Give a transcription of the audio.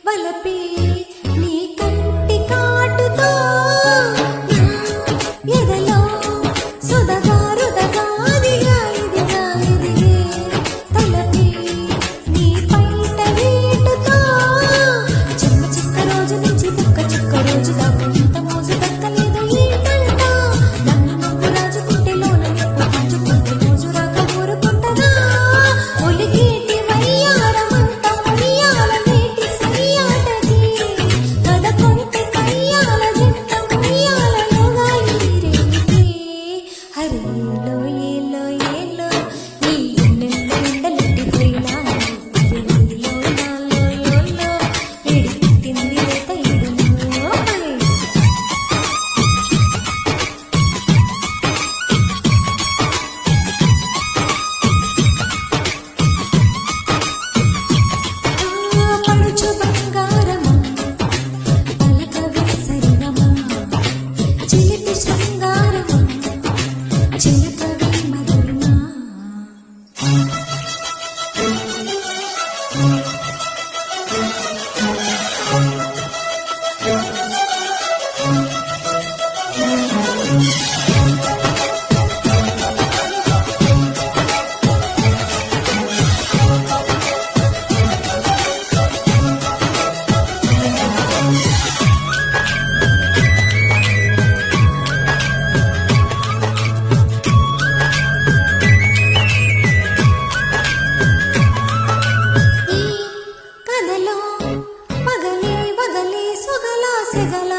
వలపే నీ కంటి కాటుతో ఎదలో సుధగా రుదగా అదిగా ఇదిగా ఎదిగే తలపే నీ పైట వేటుతో చిక్క చిక్క రోజు నుంచి బుక్క చిక్క రోజు దాకా ఇంత మోజు దక్కలేదు ఏంటంట నన్ను నువ్వు రాజుకుంటే లోన నిప్పు పంచుకుంటే మోజు రాక ఊరుకుంటదా ఒలిగేటి వయ్యారమంత ముయ్యాల నేటి సయ్యాటది కదకొంటి కయ్యాల జంట ముయ్యాలలోగా ఈరేమిటి హరేలో ఏలో ఏలో నీ ఎన్నెల్లో ఎండలెట్టిపోయినా ఎరిలో నాలో లోలో ఎడిపెట్టింది రేత ఇడును పడుచు బంగారమా పలకవే సరిగమా చిలిపి శృంగారమా చిలకవే మధురిమా ఈ కథలో పగలే వగలే సొగల సెగల